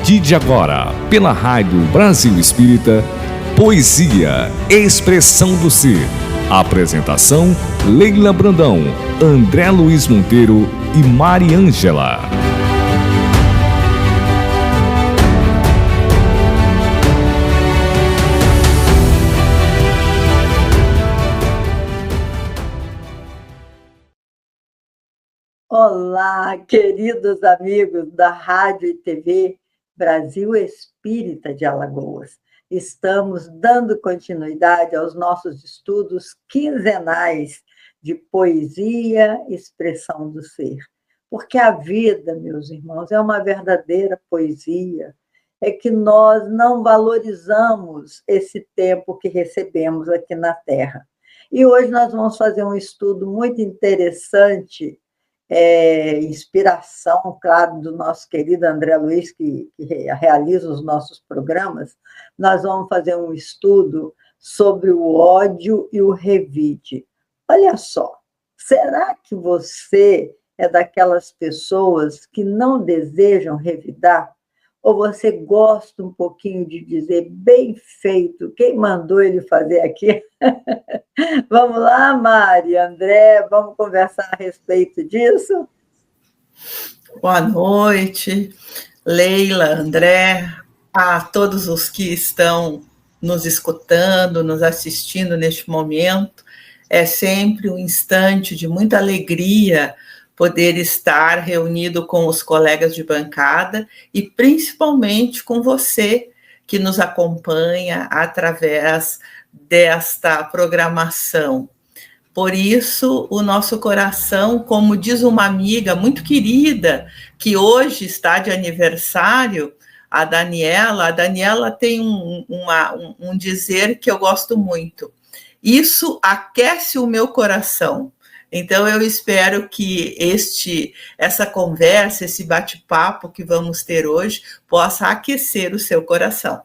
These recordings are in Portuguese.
partir de agora, pela Rádio Brasil Espírita, Poesia, Expressão do Ser. Apresentação, Leila Brandão, André Luiz Monteiro e Mariângela. Olá, queridos amigos da Rádio e TV Brasil Espírita de Alagoas. Estamos dando continuidade aos nossos estudos quinzenais de poesia, expressão do ser. Porque a vida, meus irmãos, é uma verdadeira poesia. É que nós não valorizamos esse tempo que recebemos aqui na Terra. E hoje nós vamos fazer um estudo muito interessante, inspiração, claro, do nosso querido André Luiz, que realiza os nossos programas. Nós vamos fazer um estudo sobre o ódio e o revide. Olha só, será que você é daquelas pessoas que não desejam revidar? Ou você gosta um pouquinho de dizer bem feito, quem mandou ele fazer aqui? Vamos lá, Mari, André, vamos conversar a respeito disso? Boa noite, Leila, André, a todos os que estão nos escutando, nos assistindo neste momento. É sempre um instante de muita alegria poder estar reunido com os colegas de bancada e principalmente com você que nos acompanha através desta programação. Por isso, o nosso coração, como diz uma amiga muito querida, que hoje está de aniversário, a Daniela tem um dizer que eu gosto muito. Isso aquece o meu coração. Então, eu espero que essa conversa, esse bate-papo que vamos ter hoje, possa aquecer o seu coração.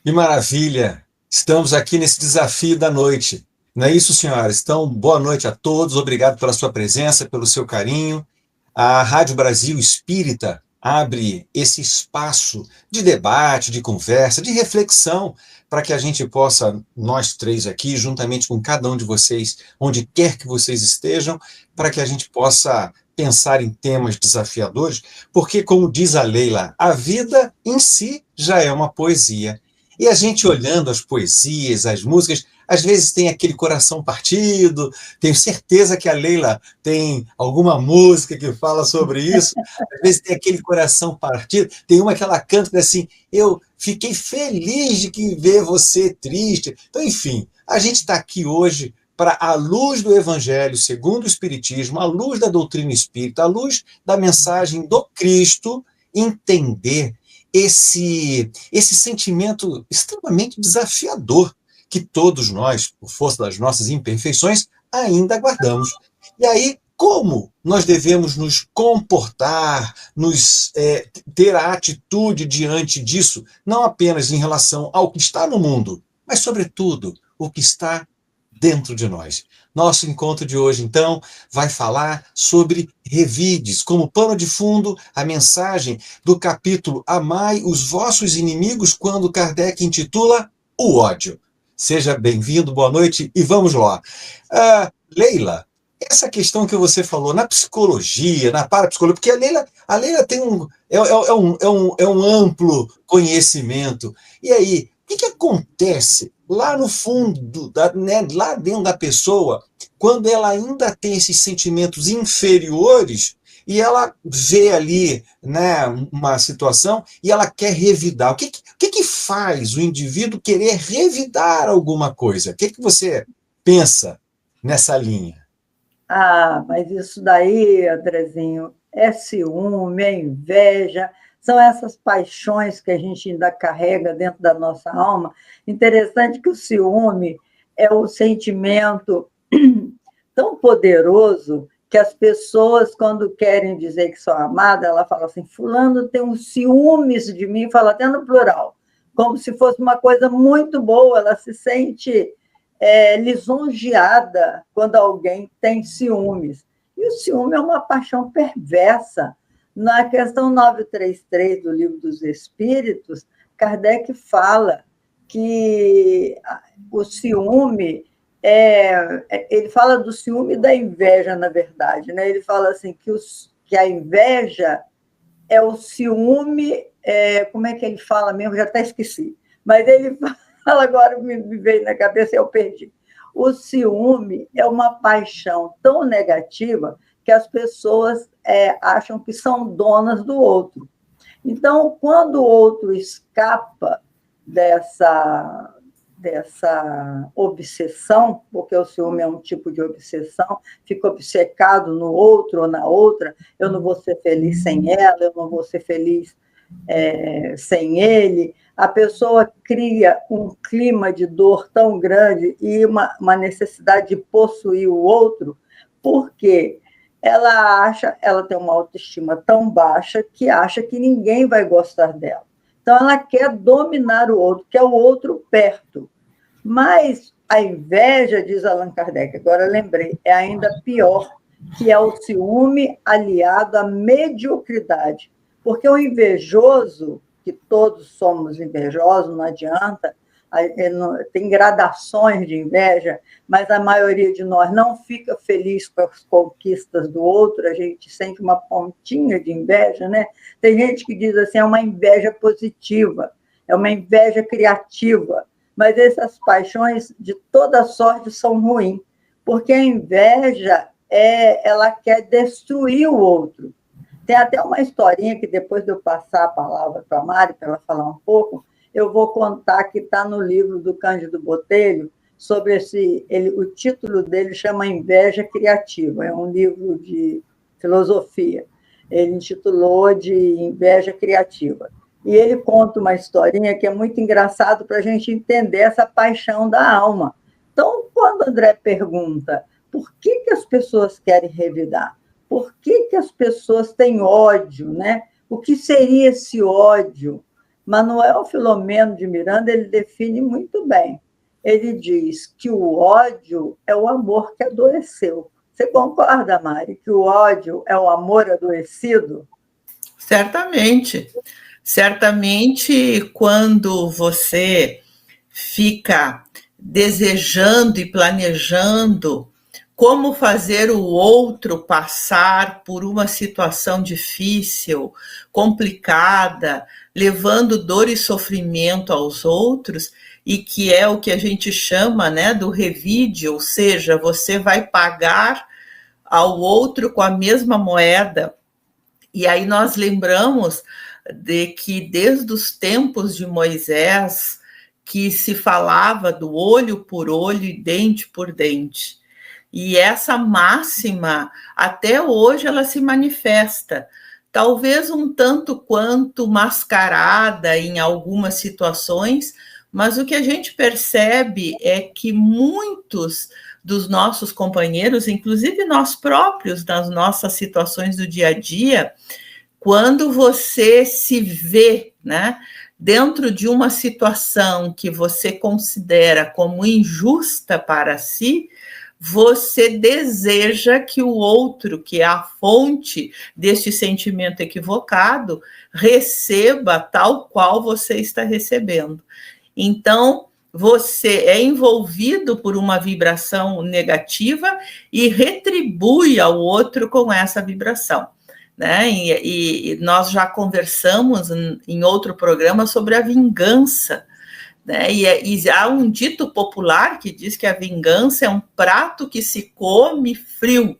Que maravilha! Estamos aqui nesse desafio da noite. Não é isso, senhoras? Então, boa noite a todos, obrigado pela sua presença, pelo seu carinho. A Rádio Brasil Espírita abre esse espaço de debate, de conversa, de reflexão, para que a gente possa, nós três aqui, juntamente com cada um de vocês, onde quer que vocês estejam, para que a gente possa pensar em temas desafiadores, porque, como diz a Leila, a vida em si já é uma poesia. E a gente olhando as poesias, as músicas, às vezes tem aquele coração partido. Tenho certeza que a Leila tem alguma música que fala sobre isso. Às vezes tem aquele coração partido. Tem uma que ela canta assim, eu fiquei feliz de ver você triste. Então, enfim, a gente está aqui hoje para, à luz do Evangelho segundo o Espiritismo, à luz da doutrina espírita, à luz da mensagem do Cristo, entender esse sentimento extremamente desafiador que todos nós, por força das nossas imperfeições, ainda guardamos. E aí, como nós devemos nos comportar, ter a atitude diante disso, não apenas em relação ao que está no mundo, mas, sobretudo, o que está dentro de nós. Nosso encontro de hoje, então, vai falar sobre revides, como pano de fundo, a mensagem do capítulo Amai os vossos inimigos, quando Kardec intitula O ódio. Seja bem-vindo, boa noite e vamos lá. Leila, essa questão que você falou na psicologia, na parapsicologia, porque a Leila tem um amplo conhecimento. E aí, o que acontece lá no fundo, lá dentro da pessoa, quando ela ainda tem esses sentimentos inferiores e ela vê ali, né, uma situação e ela quer revidar? O que faz o indivíduo querer revidar alguma coisa? O que você pensa nessa linha? Mas isso daí, Andrezinho, é ciúme, é inveja, são essas paixões que a gente ainda carrega dentro da nossa alma. Interessante que o ciúme é o sentimento tão poderoso que as pessoas, quando querem dizer que são amadas, ela fala assim, fulano tem um ciúmes de mim, fala até no plural, como se fosse uma coisa muito boa, ela se sente lisonjeada quando alguém tem ciúmes. E o ciúme é uma paixão perversa. Na questão 933 do Livro dos Espíritos, Kardec fala que o ciúme ele fala do ciúme e da inveja, na verdade, né? Ele fala assim que a inveja é o ciúme, como é que ele fala mesmo? Já até esqueci. Mas ele fala, agora me veio na cabeça e eu perdi. O ciúme é uma paixão tão negativa que as pessoas acham que são donas do outro. Então, quando o outro escapa dessa obsessão, porque o ciúme é um tipo de obsessão, fica obcecado no outro ou na outra, eu não vou ser feliz sem ela, eu não vou ser feliz sem ele, a pessoa cria um clima de dor tão grande e uma necessidade de possuir o outro, porque ela tem uma autoestima tão baixa que acha que ninguém vai gostar dela. Então, ela quer dominar o outro, quer o outro perto. Mas a inveja, diz Allan Kardec, agora lembrei, é ainda pior, que é o ciúme aliado à mediocridade. Porque o invejoso, que todos somos invejosos, não adianta, tem gradações de inveja, mas a maioria de nós não fica feliz com as conquistas do outro, a gente sente uma pontinha de inveja, né? Tem gente que diz assim, é uma inveja positiva, é uma inveja criativa, mas essas paixões de toda sorte são ruins, porque a inveja ela quer destruir o outro. Tem até uma historinha que depois de eu passar a palavra para a Mari, para ela falar um pouco, eu vou contar que está no livro do Cândido Botelho, sobre o título dele chama Inveja Criativa, é um livro de filosofia. Ele intitulou de Inveja Criativa. E ele conta uma historinha que é muito engraçado para a gente entender essa paixão da alma. Então, quando André pergunta por que as pessoas querem revidar, por que as pessoas têm ódio, né? O que seria esse ódio? Manuel Filomeno de Miranda, ele define muito bem. Ele diz que o ódio é o amor que adoeceu. Você concorda, Mari, que o ódio é o amor adoecido? Certamente. Certamente, quando você fica desejando e planejando como fazer o outro passar por uma situação difícil, complicada, levando dor e sofrimento aos outros, e que é o que a gente chama, né, do revide, ou seja, você vai pagar ao outro com a mesma moeda. E aí nós lembramos de que desde os tempos de Moisés, que se falava do olho por olho e dente por dente. E essa máxima, até hoje, ela se manifesta, talvez um tanto quanto mascarada em algumas situações, mas o que a gente percebe é que muitos dos nossos companheiros, inclusive nós próprios, nas nossas situações do dia a dia, quando você se vê, né, dentro de uma situação que você considera como injusta para si, você deseja que o outro, que é a fonte deste sentimento equivocado, receba tal qual você está recebendo. Então, você é envolvido por uma vibração negativa e retribui ao outro com essa vibração, né? E nós já conversamos em outro programa sobre a vingança, né? E há um dito popular que diz que a vingança é um prato que se come frio,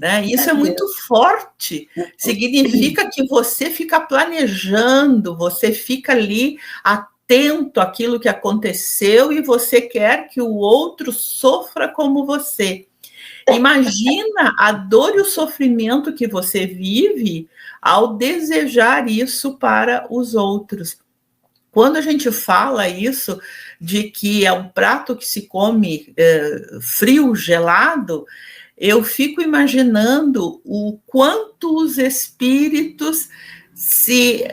né? Isso é muito forte, significa que você fica planejando, você fica ali atento àquilo que aconteceu e você quer que o outro sofra como você. Imagina a dor e o sofrimento que você vive ao desejar isso para os outros. Quando a gente fala isso, de que é um prato que se come frio, gelado, eu fico imaginando o quanto os espíritos se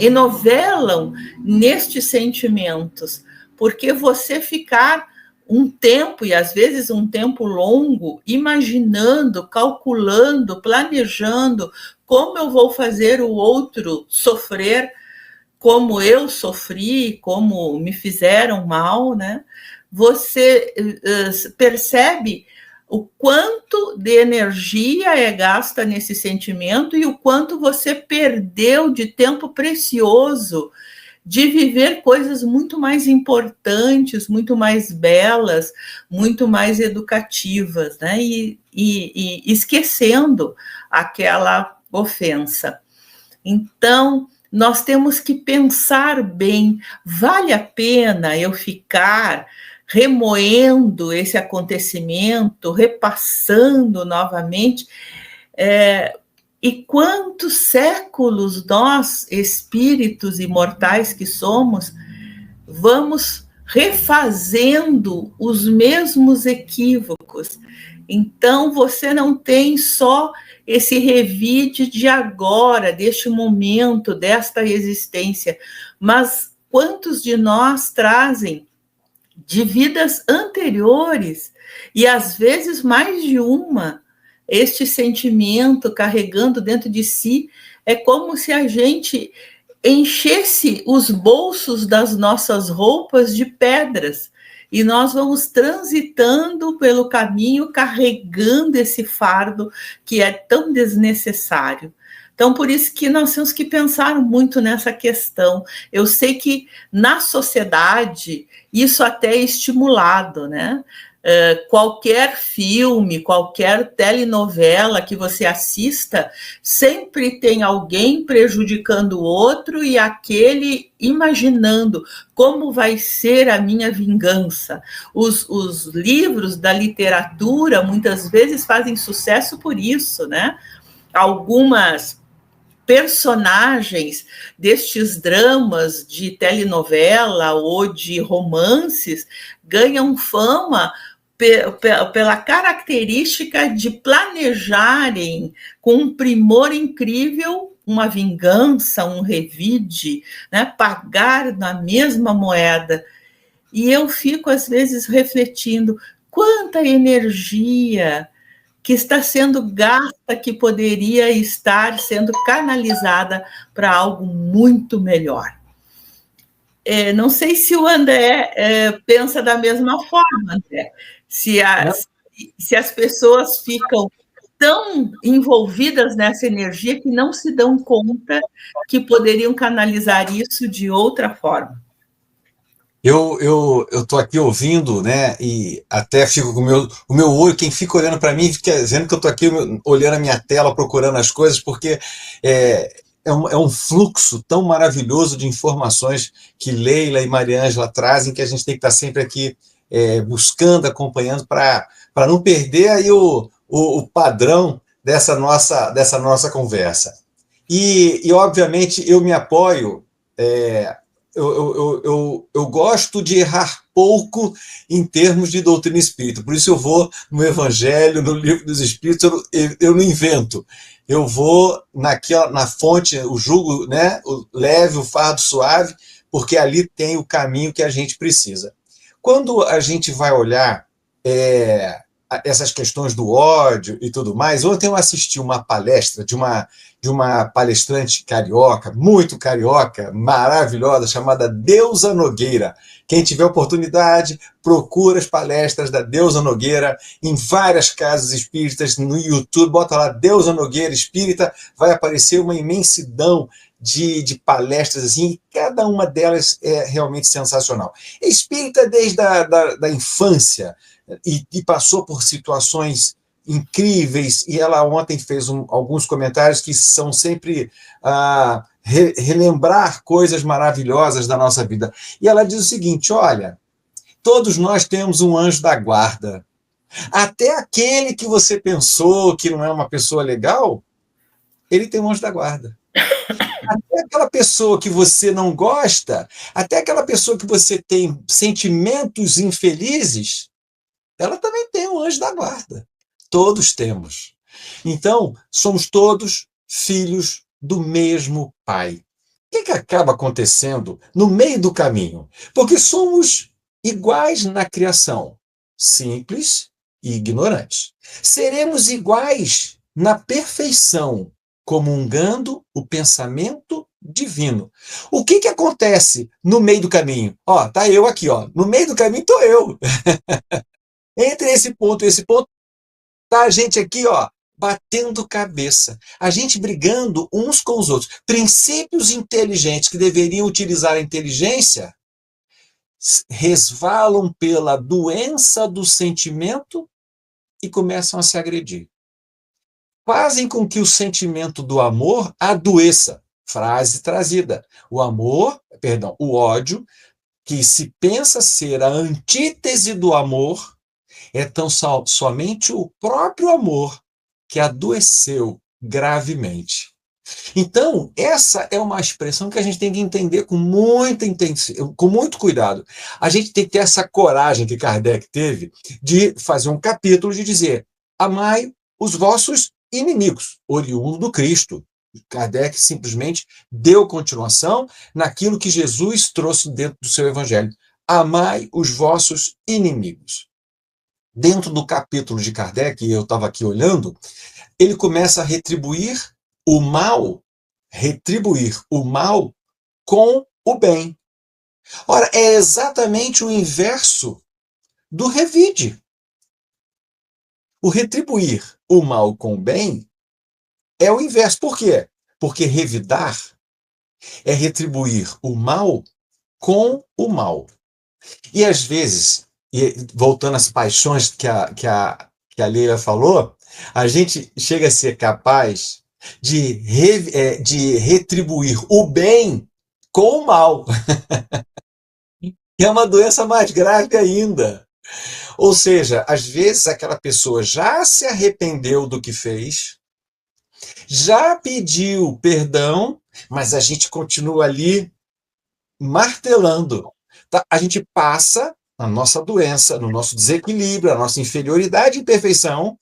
enovelam nestes sentimentos, porque você ficar um tempo, e às vezes um tempo longo, imaginando, calculando, planejando como eu vou fazer o outro sofrer, como eu sofri, como me fizeram mal, né? Você percebe o quanto de energia é gasta nesse sentimento e o quanto você perdeu de tempo precioso de viver coisas muito mais importantes, muito mais belas, muito mais educativas, né? E esquecendo aquela ofensa. Então, nós temos que pensar bem, vale a pena eu ficar remoendo esse acontecimento, repassando novamente? E quantos séculos nós, espíritos imortais que somos, vamos refazendo os mesmos equívocos? Então, você não tem só esse revide de agora, deste momento, desta existência, mas quantos de nós trazem de vidas anteriores, e às vezes mais de uma, este sentimento carregando dentro de si? É como se a gente enchesse os bolsos das nossas roupas de pedras, e nós vamos transitando pelo caminho carregando esse fardo que é tão desnecessário. Então, por isso que nós temos que pensar muito nessa questão. Eu sei que na sociedade isso até é estimulado, né? Qualquer filme, qualquer telenovela que você assista, sempre tem alguém prejudicando o outro e aquele imaginando como vai ser a minha vingança. Os livros da literatura muitas vezes fazem sucesso por isso, né? Algumas personagens destes dramas de telenovela ou de romances ganham fama pela característica de planejarem com um primor incrível uma vingança, um revide, né? Pagar na mesma moeda. E eu fico, às vezes, refletindo quanta energia que está sendo gasta, que poderia estar sendo canalizada para algo muito melhor. Não sei se o André pensa da mesma forma, André. Se as pessoas ficam tão envolvidas nessa energia que não se dão conta que poderiam canalizar isso de outra forma. Eu estou aqui ouvindo, né? E até fico com o meu olho, quem fica olhando para mim, fica vendo que eu estou aqui olhando a minha tela, procurando as coisas, porque é um fluxo tão maravilhoso de informações que Leila e Mariângela trazem, que a gente tem que estar sempre aqui buscando, acompanhando, para não perder aí o padrão dessa nossa conversa. E obviamente, eu me apoio. Eu gosto de errar pouco em termos de doutrina espírita, por isso eu vou no Evangelho, no Livro dos Espíritos, eu não invento, eu vou na fonte, o jugo, né, o leve, o fardo suave, porque ali tem o caminho que a gente precisa. Quando a gente vai olhar essas questões do ódio e tudo mais, ontem eu assisti uma palestra de uma palestrante carioca, muito carioca, maravilhosa, chamada Deusa Nogueira. Quem tiver oportunidade, procura as palestras da Deusa Nogueira em várias casas espíritas, no YouTube, bota lá Deusa Nogueira Espírita, vai aparecer uma imensidão de palestras, assim, e cada uma delas é realmente sensacional. É espírita desde a infância, e passou por situações incríveis, e ela ontem fez alguns comentários que são sempre relembrar coisas maravilhosas da nossa vida. E ela diz o seguinte: olha, todos nós temos um anjo da guarda. Até aquele que você pensou que não é uma pessoa legal, ele tem um anjo da guarda. Até aquela pessoa que você não gosta, até aquela pessoa que você tem sentimentos infelizes, ela também tem um anjo da guarda. Todos temos. Então, somos todos filhos do mesmo Pai. O que acaba acontecendo no meio do caminho? Porque somos iguais na criação. simples e ignorantes. Seremos iguais na perfeição, comungando o pensamento divino. O que acontece no meio do caminho? Ó, tá eu aqui, ó. No meio do caminho tô eu. Entre esse ponto e esse ponto, tá a gente aqui, ó, batendo cabeça. A gente brigando uns com os outros. Princípios inteligentes que deveriam utilizar a inteligência resvalam pela doença do sentimento e começam a se agredir. Fazem com que o sentimento do amor adoeça. Frase trazida. O ódio, que se pensa ser a antítese do amor, é tão somente o próprio amor que adoeceu gravemente. Então, essa é uma expressão que a gente tem que entender com com muito cuidado. A gente tem que ter essa coragem que Kardec teve de fazer um capítulo de dizer: amai os vossos inimigos, oriundo do Cristo. Kardec simplesmente deu continuação naquilo que Jesus trouxe dentro do seu evangelho. Amai os vossos inimigos. Dentro do capítulo de Kardec, eu estava aqui olhando, ele começa a retribuir o mal com o bem. Ora, é exatamente o inverso do revide. O retribuir o mal com o bem é o inverso. Por quê? Porque revidar é retribuir o mal com o mal. E às vezes, voltando às paixões que a Leila falou, a gente chega a ser capaz de retribuir o bem com o mal. É uma doença mais grave ainda. Ou seja, às vezes aquela pessoa já se arrependeu do que fez, já pediu perdão, mas a gente continua ali martelando. Tá? A gente passa na nossa doença, no nosso desequilíbrio, a nossa inferioridade e imperfeição,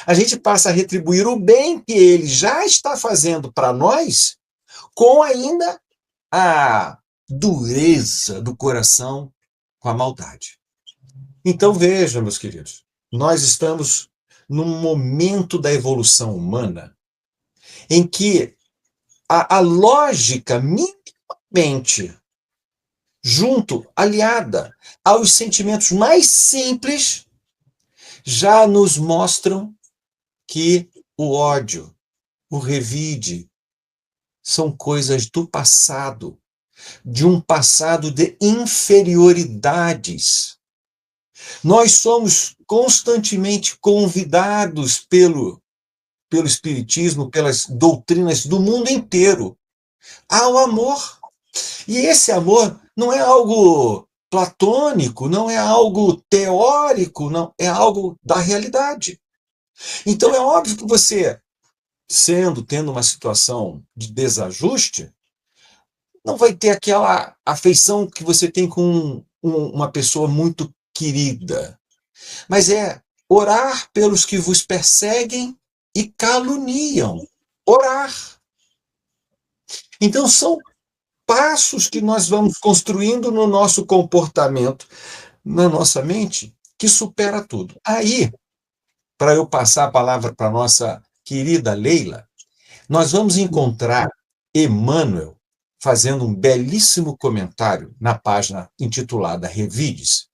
a gente passa a retribuir o bem que ele já está fazendo para nós, com ainda a dureza do coração, com a maldade. Então vejam, meus queridos, nós estamos num momento da evolução humana em que a lógica minimamente aliada aos sentimentos mais simples, já nos mostram que o ódio, o revide, são coisas do passado, de um passado de inferioridades. Nós somos constantemente convidados pelo Espiritismo, pelas doutrinas do mundo inteiro, ao amor. E esse amor não é algo platônico, não é algo teórico, não, é algo da realidade. Então é óbvio que você, tendo uma situação de desajuste, não vai ter aquela afeição que você tem com uma pessoa muito querida. Mas é orar pelos que vos perseguem e caluniam. Orar. Então são passos que nós vamos construindo no nosso comportamento, na nossa mente, que supera tudo. Aí, para eu passar a palavra para a nossa querida Leila, nós vamos encontrar Emmanuel fazendo um belíssimo comentário na página intitulada Revides,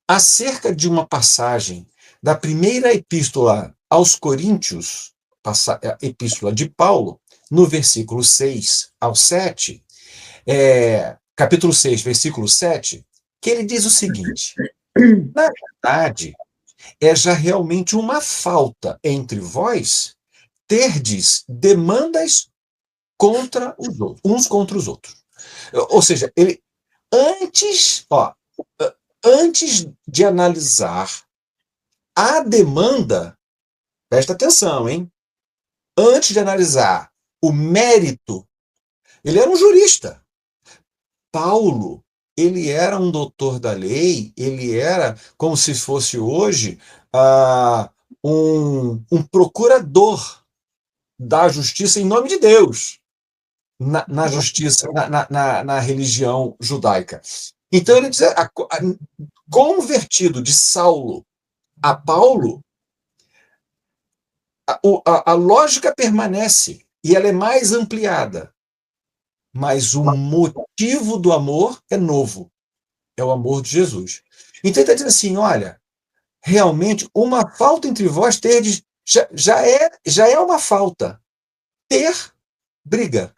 acerca de uma passagem da primeira epístola aos Coríntios, epístola de Paulo, no versículo 6 ao 7, capítulo 6, versículo 7, que ele diz o seguinte: na verdade, é já realmente uma falta entre vós terdes demandas contra os outros, uns contra os outros. Ou seja, ele antes de analisar a demanda, presta atenção, hein? Antes de analisar o mérito, ele era um jurista. Paulo, ele era um doutor da lei, ele era, como se fosse hoje, um procurador da justiça em nome de Deus, na justiça, na religião judaica. Então, ele diz, Convertido de Saulo a Paulo, a lógica permanece e ela é mais ampliada, mas o motivo do amor é novo, é o amor de Jesus. Então ele está dizendo assim, olha, realmente uma falta entre vós terdes, já é uma falta. Ter briga,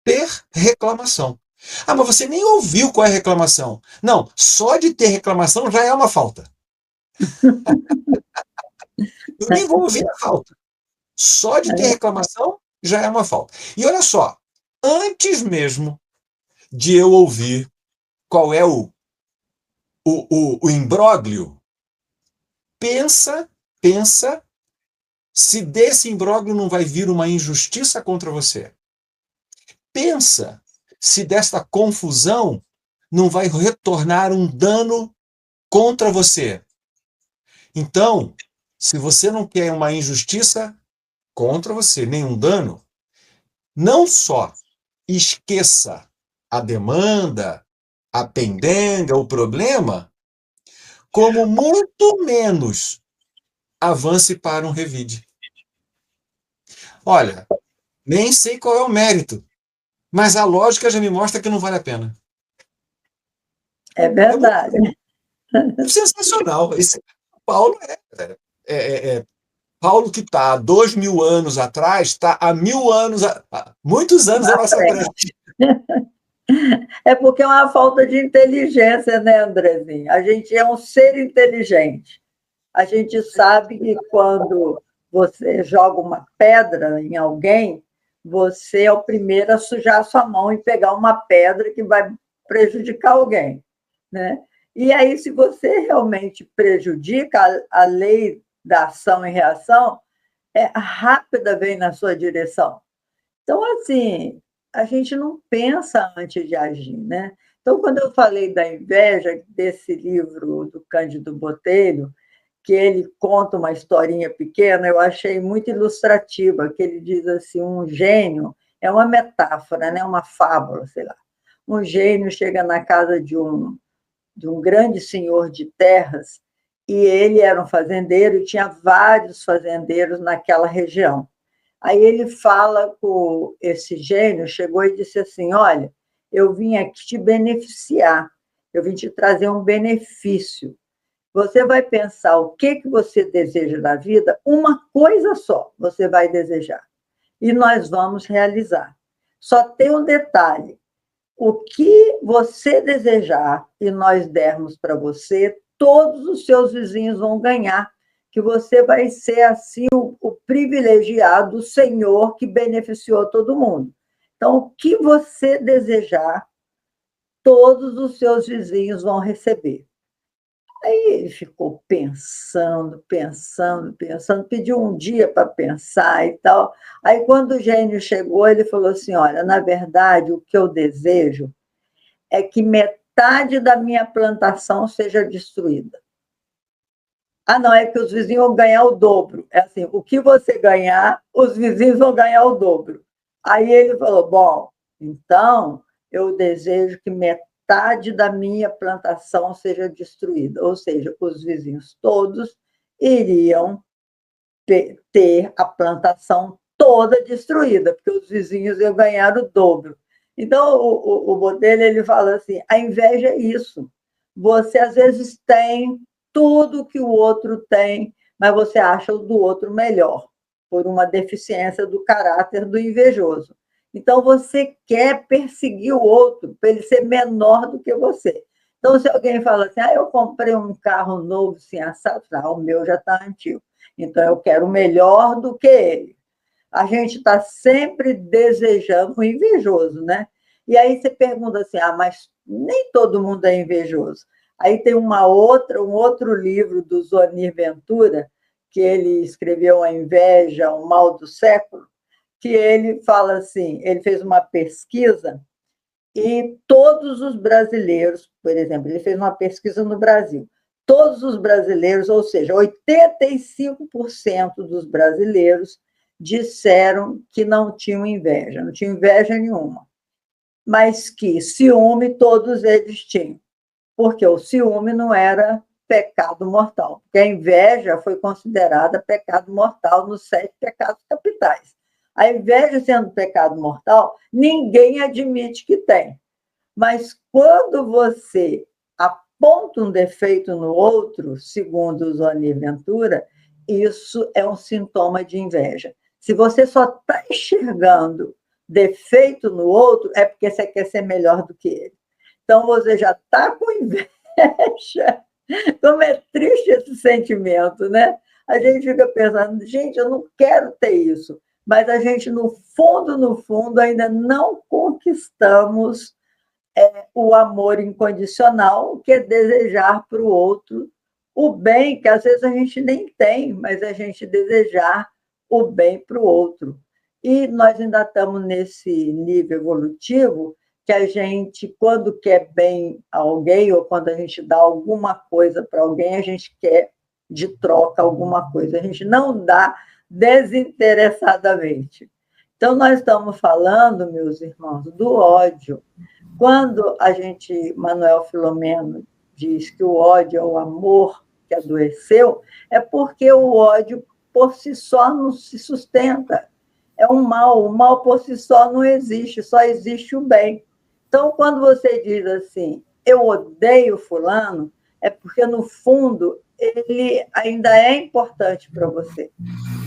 ter reclamação. Ah, mas você nem ouviu qual é a reclamação. Não, só de ter reclamação já é uma falta. Eu nem vou ouvir a falta. Só de ter reclamação já é uma falta. E olha só, antes mesmo de eu ouvir qual é o imbróglio, pensa se desse imbróglio não vai vir uma injustiça contra você. Pensa se desta confusão não vai retornar um dano contra você. Então, se você não quer uma injustiça contra você, nenhum dano, não só esqueça a demanda, a pendenga, o problema, como muito menos avance para um revide. Olha, nem sei qual é o mérito, mas a lógica já me mostra que não vale a pena. É verdade. É sensacional. Esse Paulo Paulo que está há 2000 anos atrás, está há 1000 anos, muitos anos à nossa frente. É porque é uma falta de inteligência, né, Andrezinho? A gente é um ser inteligente. A gente sabe que quando você joga uma pedra em alguém, você é o primeiro a sujar a sua mão e pegar uma pedra que vai prejudicar alguém, né? E aí, se você realmente prejudica, a lei da ação e reação rápida vem na sua direção. Então, assim, a gente não pensa antes de agir, né? Então, quando eu falei da inveja, desse livro do Cândido Botelho, que ele conta uma historinha pequena, eu achei muito ilustrativa, que ele diz assim, um gênio, é uma metáfora, né? Uma fábula, sei lá. Um gênio chega na casa de um grande senhor de terras, e ele era um fazendeiro, e tinha vários fazendeiros naquela região. Aí ele fala com esse gênio, chegou e disse assim, olha, eu vim aqui te beneficiar, eu vim te trazer um benefício. Você vai pensar o que você deseja da vida, uma coisa só você vai desejar, e nós vamos realizar. Só tem um detalhe, o que você desejar e nós dermos para você, todos os seus vizinhos vão ganhar, que você vai ser, assim, o privilegiado, o senhor que beneficiou todo mundo. Então, o que você desejar, todos os seus vizinhos vão receber. Aí ele ficou pensando, pediu um dia para pensar e tal. Aí, quando o gênio chegou, ele falou assim, olha, na verdade, o que eu desejo é que metade da minha plantação seja destruída. Ah, não, é que os vizinhos vão ganhar o dobro. É assim, o que você ganhar, os vizinhos vão ganhar o dobro. Aí ele falou, bom, então eu desejo que metade da minha plantação seja destruída. Ou seja, os vizinhos todos iriam ter a plantação toda destruída, porque os vizinhos iam ganhar o dobro. Então, o Botelho, ele fala assim, a inveja é isso. Você, às vezes, tem tudo que o outro tem, mas você acha o do outro melhor, por uma deficiência do caráter do invejoso. Então, você quer perseguir o outro para ele ser menor do que você. Então, se alguém fala assim, eu comprei um carro novo sem assado, o meu já está antigo, então eu quero melhor do que ele. A gente está sempre desejando o invejoso, né? E aí você pergunta assim, mas nem todo mundo é invejoso. Aí tem um outro livro do Zonir Ventura, que ele escreveu A Inveja, o Mal do Século, que ele fala assim, ele fez uma pesquisa e todos os brasileiros, por exemplo, ele fez uma pesquisa no Brasil, todos os brasileiros, ou seja, 85% dos brasileiros disseram que não tinham inveja, não tinham inveja nenhuma, mas que ciúme todos eles tinham. porque o ciúme não era pecado mortal, porque a inveja foi considerada pecado mortal nos 7 pecados capitais. A inveja sendo pecado mortal, ninguém admite que tem. Mas quando você aponta um defeito no outro, segundo o Zoni Ventura, isso é um sintoma de inveja. Se você só está enxergando defeito no outro, é porque você quer ser melhor do que ele. Então, você já está com inveja. Como é triste esse sentimento, né? A gente fica pensando, gente, eu não quero ter isso. Mas a gente, no fundo, ainda não conquistamos o amor incondicional, que é desejar para o outro o bem, que às vezes a gente nem tem, mas a gente desejar o bem para o outro. E nós ainda estamos nesse nível evolutivo que a gente, quando quer bem a alguém, ou quando a gente dá alguma coisa para alguém, a gente quer de troca alguma coisa. A gente não dá desinteressadamente. Então, nós estamos falando, meus irmãos, do ódio. Quando Manuel Filomeno diz que o ódio é o amor que adoeceu, é porque o ódio por si só não se sustenta. É um mal, o mal por si só não existe, só existe o bem. Então, quando você diz assim, eu odeio fulano, é porque, no fundo, ele ainda é importante para você.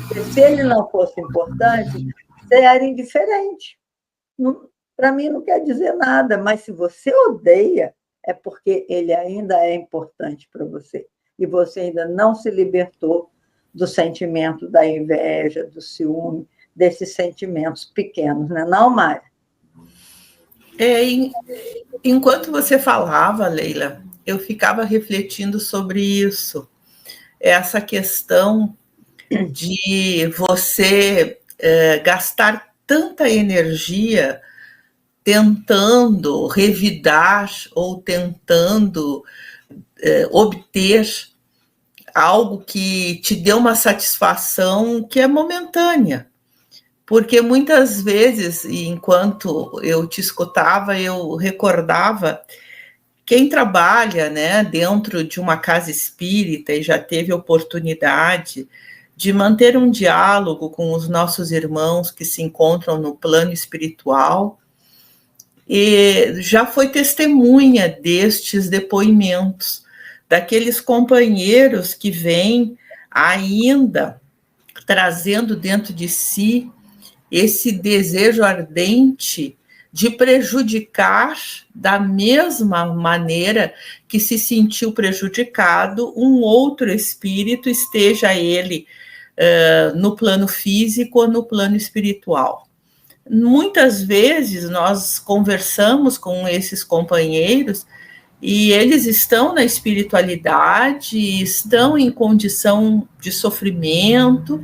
Porque se ele não fosse importante, você era indiferente. Para mim, não quer dizer nada, mas se você odeia, é porque ele ainda é importante para você. E você ainda não se libertou do sentimento da inveja, do ciúme, desses sentimentos pequenos, né? Não, Mária? Enquanto você falava, Leila, eu ficava refletindo sobre isso. Essa questão de você gastar tanta energia tentando revidar ou tentando obter algo que te dê uma satisfação que é momentânea. Porque muitas vezes, enquanto eu te escutava, eu recordava quem trabalha, né, dentro de uma casa espírita e já teve oportunidade de manter um diálogo com os nossos irmãos que se encontram no plano espiritual, e já foi testemunha destes depoimentos, daqueles companheiros que vêm ainda trazendo dentro de si esse desejo ardente de prejudicar da mesma maneira que se sentiu prejudicado um outro espírito, esteja ele no plano físico ou no plano espiritual. Muitas vezes nós conversamos com esses companheiros e eles estão na espiritualidade, estão em condição de sofrimento,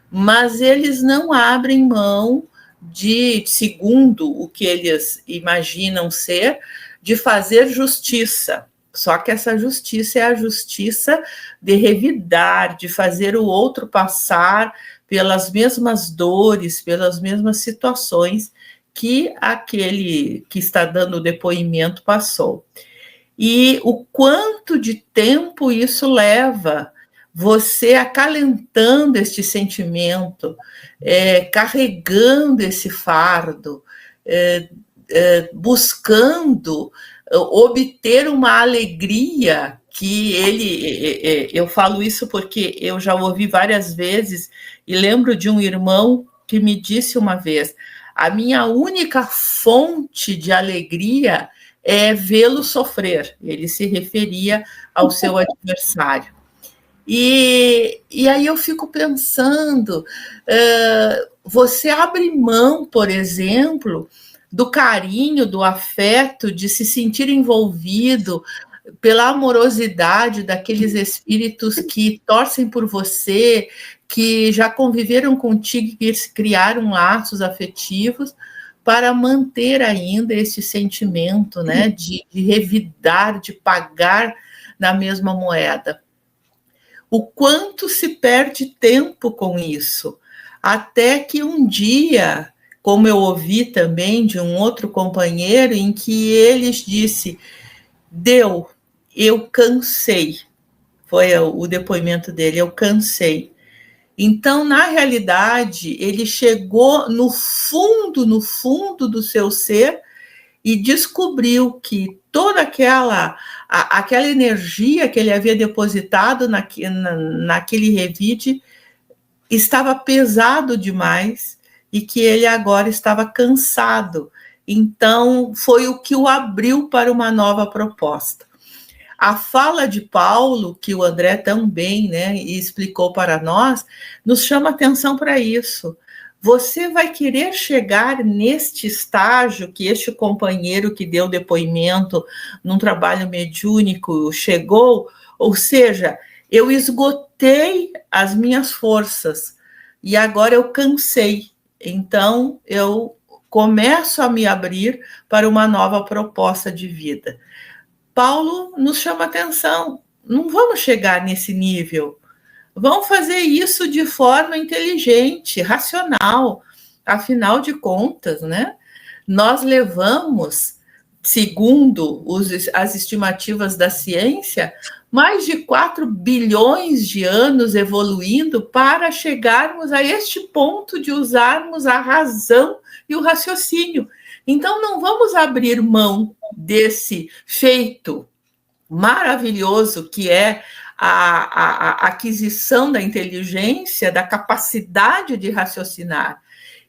mas eles não abrem mão de, segundo o que eles imaginam ser, de fazer justiça. Só que essa justiça é a justiça de revidar, de fazer o outro passar pelas mesmas dores, pelas mesmas situações que aquele que está dando o depoimento passou. E o quanto de tempo isso leva, você acalentando este sentimento, carregando esse fardo, buscando obter uma alegria que eu falo isso porque eu já ouvi várias vezes e lembro de um irmão que me disse uma vez, a minha única fonte de alegria é vê-lo sofrer. Ele se referia ao seu adversário. E aí eu fico pensando, você abre mão, por exemplo, do carinho, do afeto, de se sentir envolvido pela amorosidade daqueles espíritos que torcem por você, que já conviveram contigo e criaram laços afetivos, para manter ainda esse sentimento, né, de revidar, de pagar na mesma moeda. O quanto se perde tempo com isso, até que um dia, como eu ouvi também de um outro companheiro, em que ele disse, deu, eu cansei. Foi o depoimento dele, eu cansei. Então, na realidade, ele chegou no fundo do seu ser e descobriu que toda aquela energia que ele havia depositado naquele revide estava pesado demais e que ele agora estava cansado. Então, foi o que o abriu para uma nova proposta. A fala de Paulo, que o André também, né, explicou para nós, nos chama atenção para isso. Você vai querer chegar neste estágio que este companheiro que deu depoimento num trabalho mediúnico chegou, ou seja, eu esgotei as minhas forças e agora eu cansei. Então, eu começo a me abrir para uma nova proposta de vida. Paulo nos chama atenção. Não vamos chegar nesse nível. Vamos fazer isso de forma inteligente, racional. Afinal de contas, né? Nós levamos, segundo as estimativas da ciência, mais de 4 bilhões de anos evoluindo para chegarmos a este ponto de usarmos a razão e o raciocínio. Então, não vamos abrir mão desse feito maravilhoso que é a aquisição da inteligência, da capacidade de raciocinar.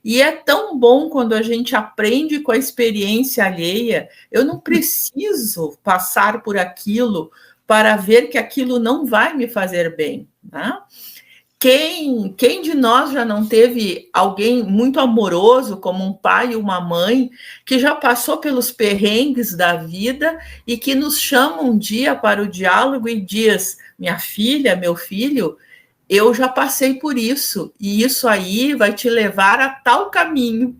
E é tão bom quando a gente aprende com a experiência alheia. Eu não preciso passar por aquilo para ver que aquilo não vai me fazer bem, né? Quem de nós já não teve alguém muito amoroso, como um pai e uma mãe, que já passou pelos perrengues da vida e que nos chama um dia para o diálogo e diz: minha filha, meu filho, eu já passei por isso, e isso aí vai te levar a tal caminho.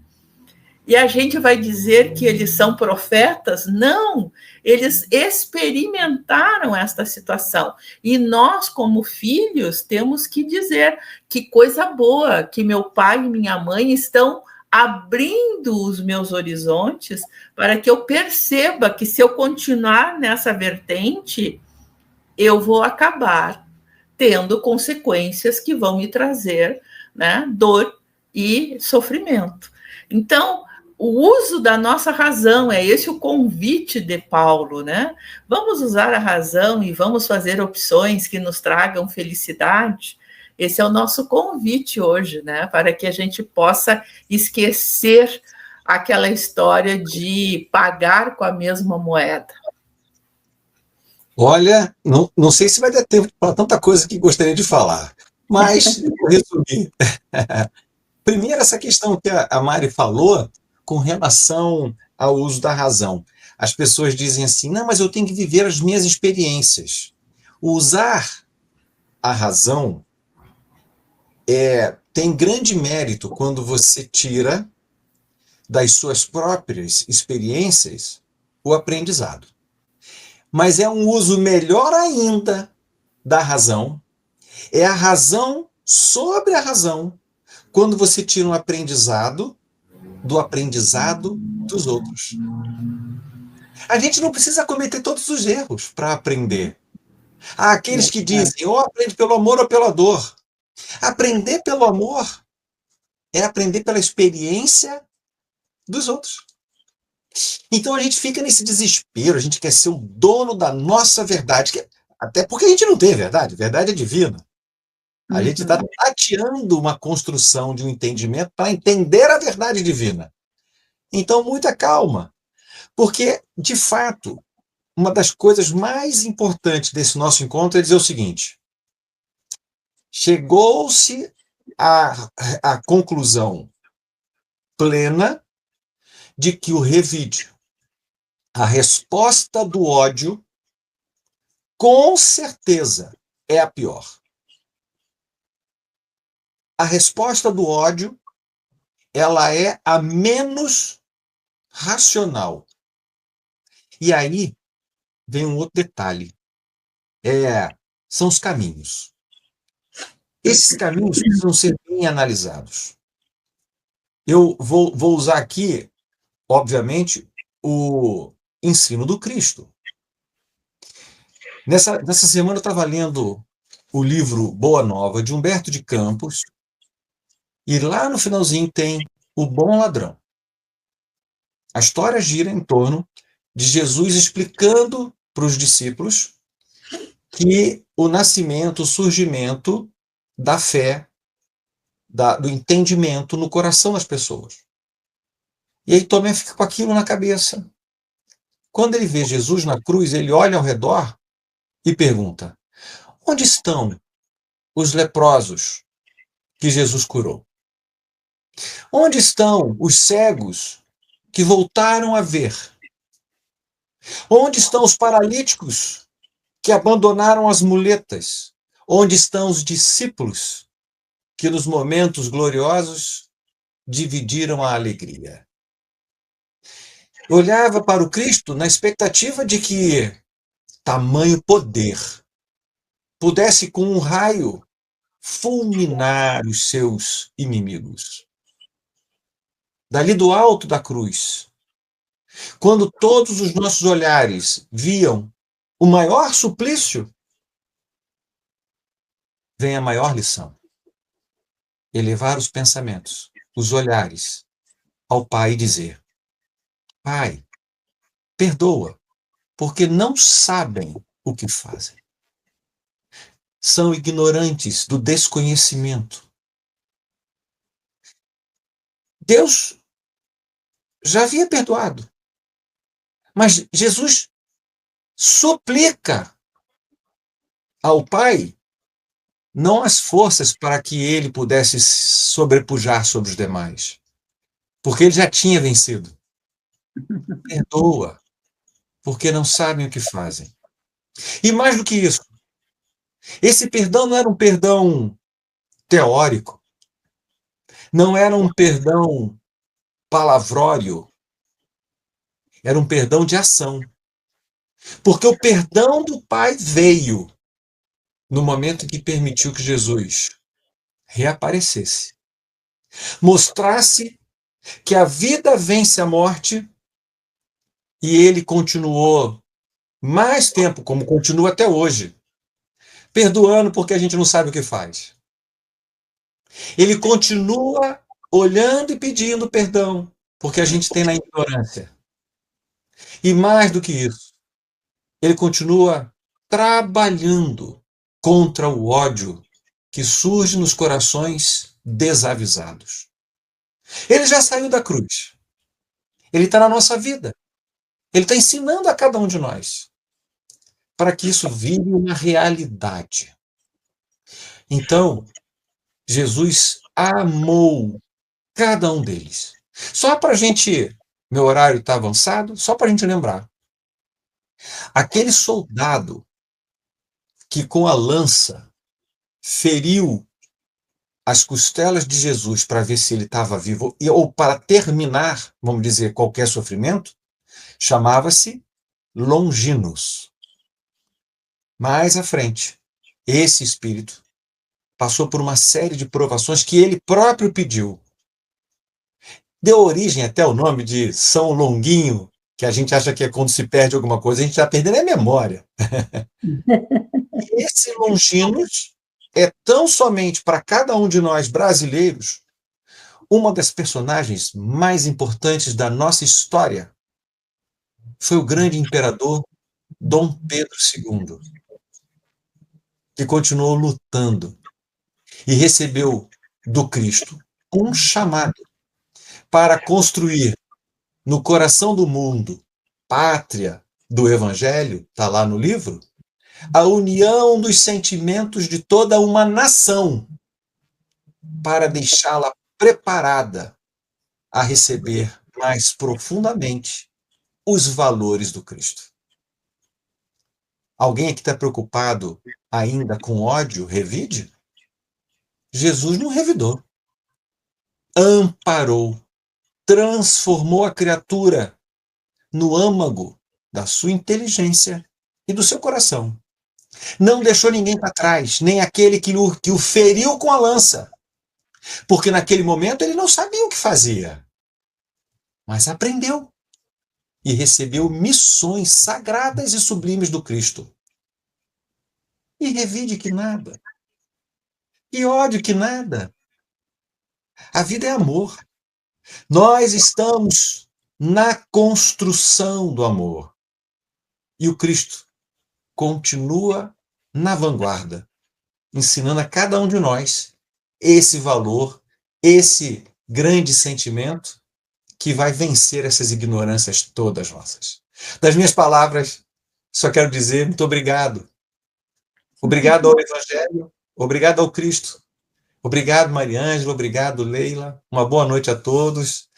E a gente vai dizer que eles são profetas? Não, eles experimentaram esta situação. E nós, como filhos, temos que dizer: que coisa boa que meu pai e minha mãe estão abrindo os meus horizontes para que eu perceba que, se eu continuar nessa vertente, eu vou acabar tendo consequências que vão me trazer, né, dor e sofrimento. Então, o uso da nossa razão, é esse o convite de Paulo, né? Vamos usar a razão e vamos fazer opções que nos tragam felicidade. Esse é o nosso convite hoje, né? Para que a gente possa esquecer aquela história de pagar com a mesma moeda. Olha, não sei se vai dar tempo para tanta coisa que gostaria de falar, mas vou resumir. Primeiro, essa questão que a Mari falou com relação ao uso da razão. As pessoas dizem assim: não, mas eu tenho que viver as minhas experiências. Usar a razão tem grande mérito quando você tira das suas próprias experiências o aprendizado. Mas é um uso melhor ainda da razão, é a razão sobre a razão, quando você tira um aprendizado do aprendizado dos outros. A gente não precisa cometer todos os erros para aprender. Há aqueles que dizem: ou aprende pelo amor ou pela dor. Aprender pelo amor é aprender pela experiência dos outros. Então a gente fica nesse desespero, a gente quer ser o dono da nossa verdade, até porque a gente não tem verdade é divina. A gente está tateando uma construção de um entendimento para entender a verdade divina. Então, muita calma, porque, de fato, uma das coisas mais importantes desse nosso encontro é dizer o seguinte: chegou-se à conclusão plena de que o revídio, a resposta do ódio, com certeza é a pior. A resposta do ódio, ela é a menos racional. E aí vem um outro detalhe. São os caminhos. Esses caminhos precisam ser bem analisados. Eu vou usar aqui, obviamente, o ensino do Cristo. Nessa semana eu estava lendo o livro Boa Nova, de Humberto de Campos, e lá no finalzinho tem O Bom Ladrão. A história gira em torno de Jesus explicando para os discípulos que o nascimento, o surgimento da fé, do entendimento no coração das pessoas. E aí Tomé fica com aquilo na cabeça. Quando ele vê Jesus na cruz, ele olha ao redor e pergunta: onde estão os leprosos que Jesus curou? Onde estão os cegos que voltaram a ver? Onde estão os paralíticos que abandonaram as muletas? Onde estão os discípulos que nos momentos gloriosos dividiram a alegria? Eu olhava para o Cristo na expectativa de que tamanho poder pudesse com um raio fulminar os seus inimigos. Dali do alto da cruz, quando todos os nossos olhares viam o maior suplício, vem a maior lição: elevar os pensamentos, os olhares ao Pai e dizer: Pai, perdoa, porque não sabem o que fazem. São ignorantes do desconhecimento. Deus já havia perdoado, mas Jesus suplica ao Pai não as forças para que ele pudesse sobrepujar sobre os demais, porque ele já tinha vencido. Perdoa, porque não sabem o que fazem. E mais do que isso, esse perdão não era um perdão teórico, não era um perdão palavrório, era um perdão de ação. Porque o perdão do Pai veio no momento em que permitiu que Jesus reaparecesse, mostrasse que a vida vence a morte, e ele continuou mais tempo, como continua até hoje, perdoando porque a gente não sabe o que faz. Ele continua olhando e pedindo perdão, porque a gente tem na ignorância. E mais do que isso, ele continua trabalhando contra o ódio que surge nos corações desavisados. Ele já saiu da cruz. Ele está na nossa vida. Ele está ensinando a cada um de nós para que isso vire uma realidade. Então, Jesus amou cada um deles. Só para a gente, meu horário está avançado, só para a gente lembrar. Aquele soldado que com a lança feriu as costelas de Jesus para ver se ele estava vivo, ou para terminar, vamos dizer, qualquer sofrimento, chamava-se Longinos. Mais à frente, esse espírito passou por uma série de provações que ele próprio pediu. Deu origem até ao nome de São Longuinho, que a gente acha que é quando se perde alguma coisa, a gente está perdendo a memória. Esse Longinos é tão somente para cada um de nós brasileiros uma das personagens mais importantes da nossa história. Foi o grande imperador Dom Pedro II, que continuou lutando e recebeu do Cristo um chamado para construir no coração do mundo, pátria do Evangelho, está lá no livro, a união dos sentimentos de toda uma nação para deixá-la preparada a receber mais profundamente os valores do Cristo. Alguém aqui está preocupado ainda com ódio? Revide? Jesus não revidou. Amparou, transformou a criatura no âmago da sua inteligência e do seu coração. Não deixou ninguém para trás, nem aquele que o feriu com a lança, porque naquele momento ele não sabia o que fazia, mas aprendeu e recebeu missões sagradas e sublimes do Cristo. e revide que nada, e ódio que nada. A vida é amor. Nós estamos na construção do amor. E o Cristo continua na vanguarda, ensinando a cada um de nós esse valor, esse grande sentimento que vai vencer essas ignorâncias todas nossas. Das minhas palavras, só quero dizer muito obrigado. Obrigado ao Evangelho, obrigado ao Cristo. Obrigado, Mariângela, obrigado, Leila. Uma boa noite a todos.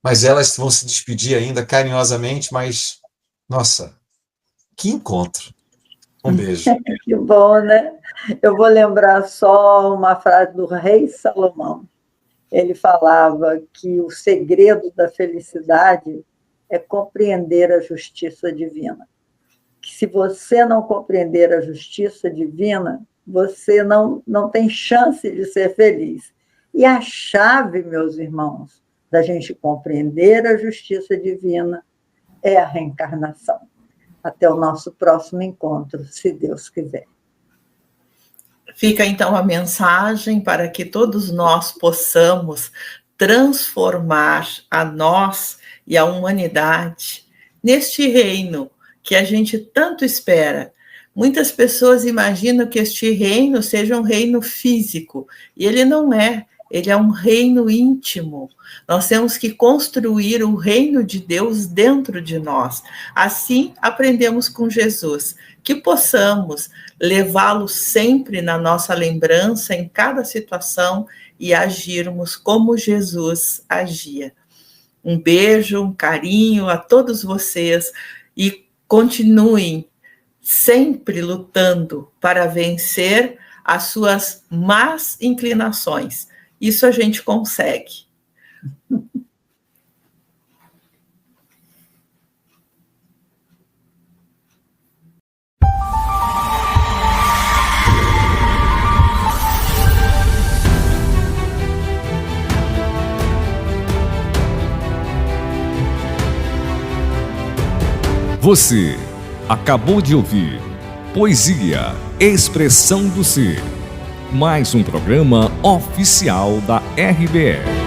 Mas elas vão se despedir ainda carinhosamente, mas, nossa, que encontro. Um beijo. Que bom, né? Eu vou lembrar só uma frase do rei Salomão. Ele falava que o segredo da felicidade é compreender a justiça divina. Que se você não compreender a justiça divina, você não tem chance de ser feliz. E a chave, meus irmãos, da gente compreender a justiça divina é a reencarnação. Até o nosso próximo encontro, se Deus quiser. Fica então a mensagem para que todos nós possamos transformar a nós e a humanidade neste reino que a gente tanto espera. Muitas pessoas imaginam que este reino seja um reino físico, e ele não é. Ele é um reino íntimo. Nós temos que construir o reino de Deus dentro de nós. Assim, aprendemos com Jesus, que possamos levá-lo sempre na nossa lembrança, em cada situação, e agirmos como Jesus agia. Um beijo, um carinho a todos vocês, e continuem sempre lutando para vencer as suas más inclinações. Isso a gente consegue. Você acabou de ouvir Poesia, Expressão do Ser. Mais um programa oficial da RBE.